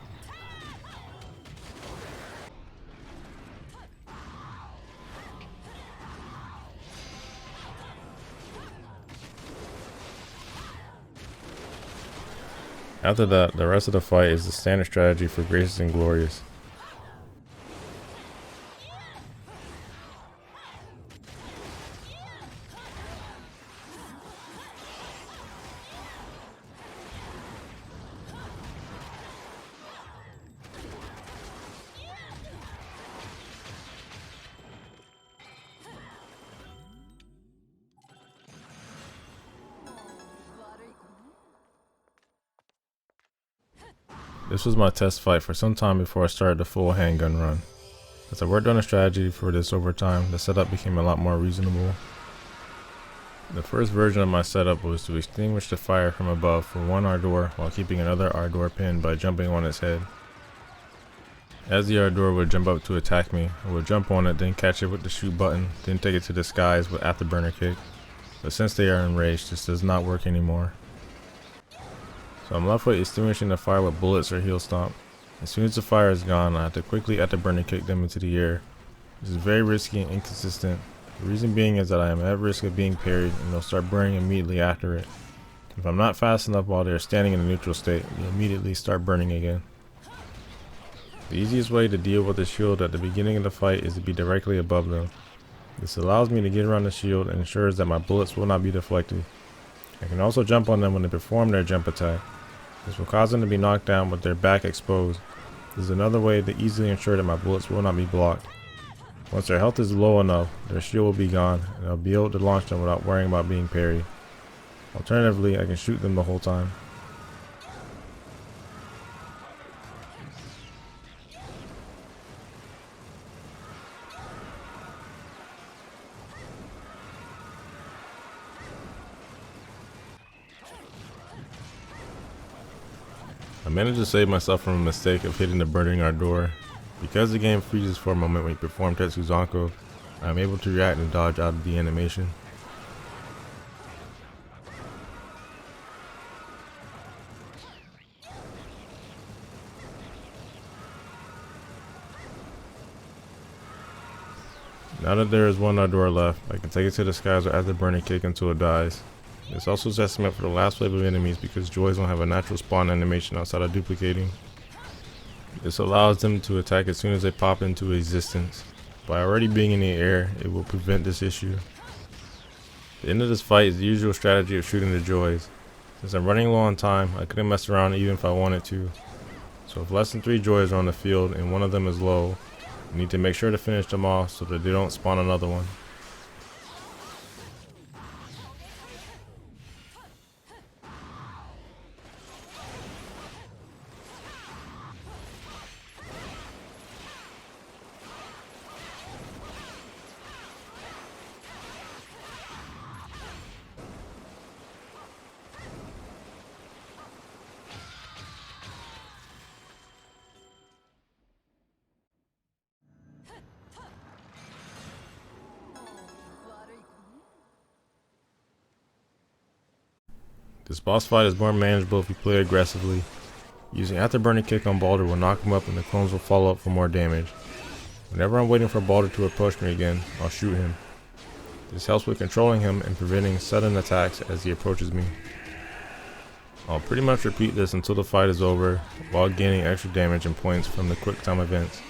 After that, the rest of the fight is the standard strategy for Gracious and Glorious. This was my test fight for some time before I started the full handgun run. As I worked on a strategy for this over time, the setup became a lot more reasonable. The first version of my setup was to extinguish the fire from above for one Ardor while keeping another Ardor pinned by jumping on its head. As the Ardor would jump up to attack me, I would jump on it, then catch it with the shoot button, then take it to the skies with afterburner kick. But since they are enraged, this does not work anymore. So I'm left with extinguishing the fire with bullets or heel stomp. As soon as the fire is gone, I have to quickly afterburner kick them into the air. This is very risky and inconsistent. The reason being is that I am at risk of being parried and they'll start burning immediately after it. If I'm not fast enough while they are standing in a neutral state, they immediately start burning again. The easiest way to deal with the shield at the beginning of the fight is to be directly above them. This allows me to get around the shield and ensures that my bullets will not be deflected. I can also jump on them when they perform their jump attack. This will cause them to be knocked down with their back exposed. This is another way to easily ensure that my bullets will not be blocked. Once their health is low enough, their shield will be gone and I'll be able to launch them without worrying about being parried. Alternatively, I can shoot them the whole time. I managed to save myself from a mistake of hitting the burning Ardor. Because the game freezes for a moment when you perform Tetsuzanko, I am able to react and dodge out of the animation. Now that there is one Ardor left, I can take it to the skies or afterburner kick until it dies. This also sets me up for the last wave of enemies because Joys don't have a natural spawn animation outside of duplicating. This allows them to attack as soon as they pop into existence. By already being in the air, it will prevent this issue. The end of this fight is the usual strategy of shooting the Joys. Since I'm running low on time, I couldn't mess around even if I wanted to. So if less than 3 Joys are on the field and one of them is low, you need to make sure to finish them off so that they don't spawn another one. This boss fight is more manageable if you play aggressively. Using afterburner kick on Baldur will knock him up and the clones will follow up for more damage. Whenever I'm waiting for Baldur to approach me again, I'll shoot him. This helps with controlling him and preventing sudden attacks as he approaches me. I'll pretty much repeat this until the fight is over, while gaining extra damage and points from the quick time events.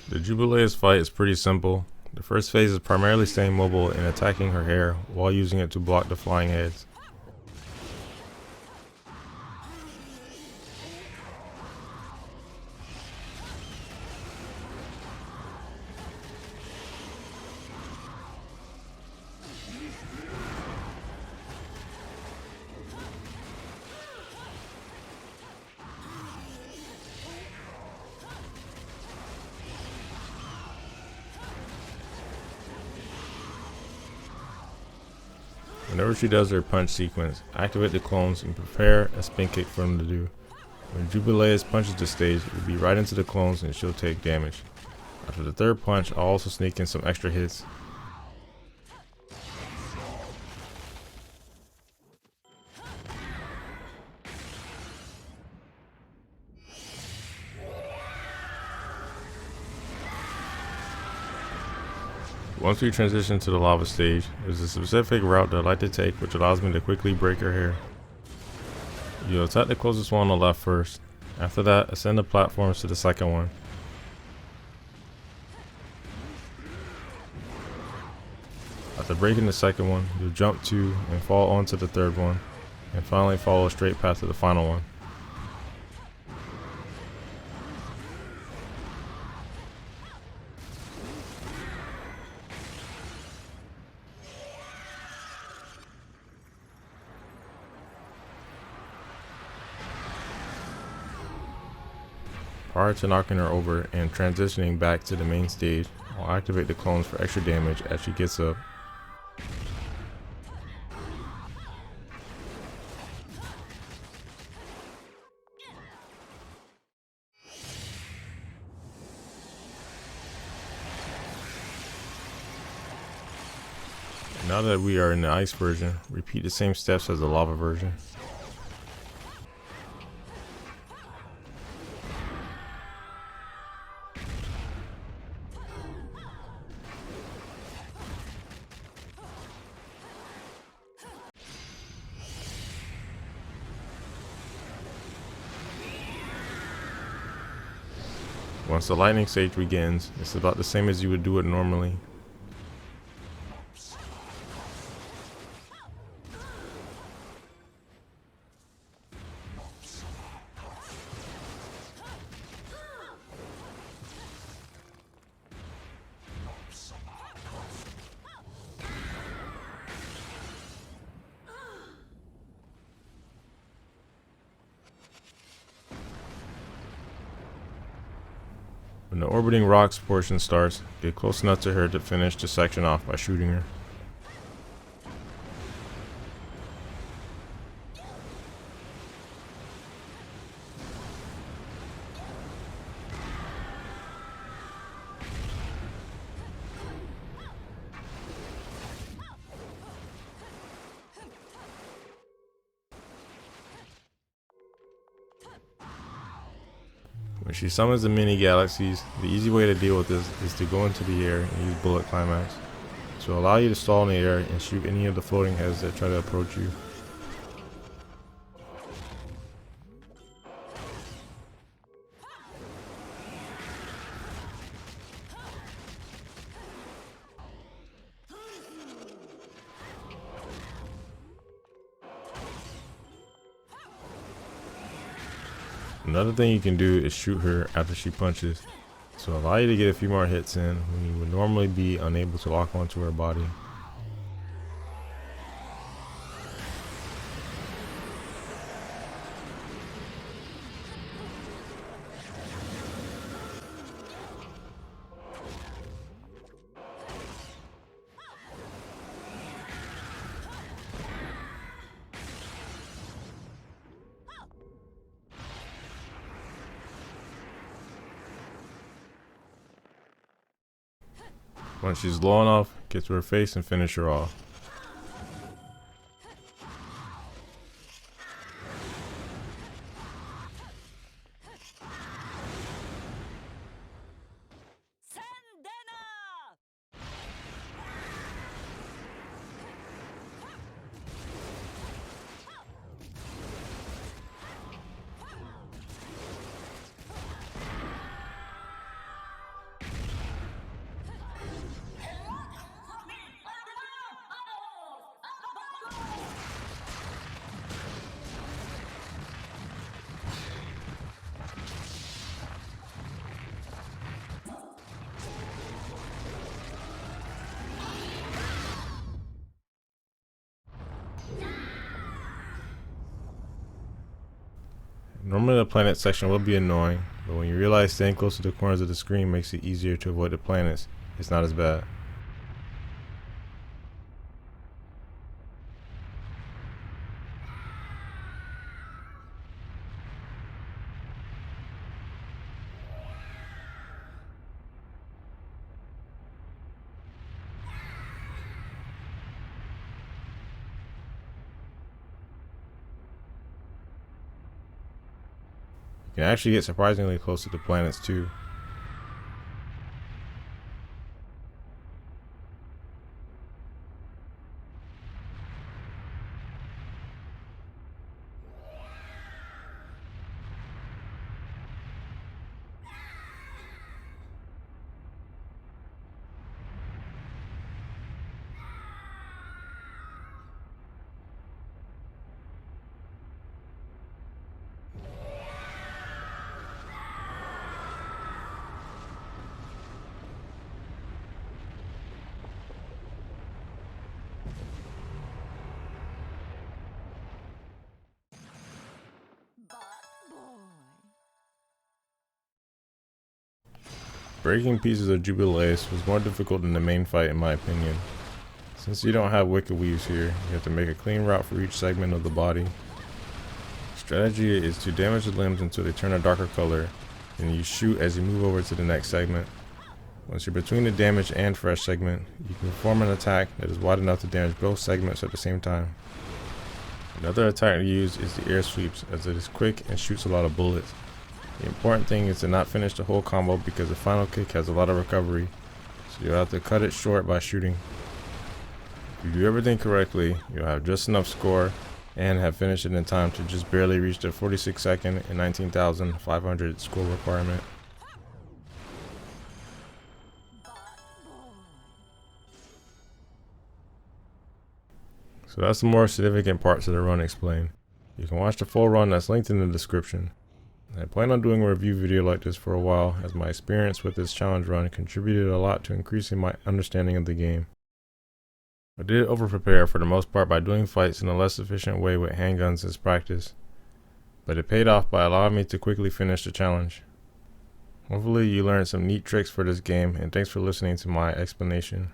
The Jubilee's fight is pretty simple. The first phase is primarily staying mobile and attacking her hair while using it to block the flying heads. Whenever she does her punch sequence, activate the clones and prepare a spin kick for them to do. When Jubileus punches the stage, it will be right into the clones and she'll take damage. After the third punch, I'll also sneak in some extra hits. Once we transition to the lava stage, there's a specific route that I like to take which allows me to quickly break her hair. You'll attack the closest one on the left first. After that, ascend the platforms to the second one. After breaking the second one, you'll jump to and fall onto the third one, and finally follow a straight path to the final one. Prior to knocking her over and transitioning back to the main stage, I'll activate the clones for extra damage as she gets up. Now that we are in the ice version, repeat the same steps as the lava version. Once the lightning stage begins, it's about the same as you would do it normally. When the orbiting rocks portion starts, get close enough to her to finish the section off by shooting her. When she summons the mini galaxies, the easy way to deal with this is to go into the air and use bullet climax to allow you to stall in the air and shoot any of the floating heads that try to approach you. Another thing you can do is shoot her after she punches, to allow you to get a few more hits in when you would normally be unable to lock onto her body. Once she's low enough, get to her face and finish her off. Normally the planet section will be annoying, but when you realize staying close to the corners of the screen makes it easier to avoid the planets, it's not as bad. You can actually get surprisingly close to the planets too. Breaking pieces of Jubileus was more difficult than the main fight in my opinion. Since you don't have wicked weaves here, you have to make a clean route for each segment of the body. Strategy is to damage the limbs until they turn a darker color, and you shoot as you move over to the next segment. Once you're between the damaged and fresh segment, you can perform an attack that is wide enough to damage both segments at the same time. Another attack to use is the air sweeps, as it is quick and shoots a lot of bullets. The important thing is to not finish the whole combo because the final kick has a lot of recovery, so you'll have to cut it short by shooting. If you do everything correctly, you'll have just enough score and have finished it in time to just barely reach the 46 second and 19,500 score requirement. So that's the more significant parts of the run explained. You can watch the full run that's linked in the description. I plan on doing a review video like this for a while, as my experience with this challenge run contributed a lot to increasing my understanding of the game. I did over prepare for the most part by doing fights in a less efficient way with handguns as practice, but it paid off by allowing me to quickly finish the challenge. Hopefully you learned some neat tricks for this game, and thanks for listening to my explanation.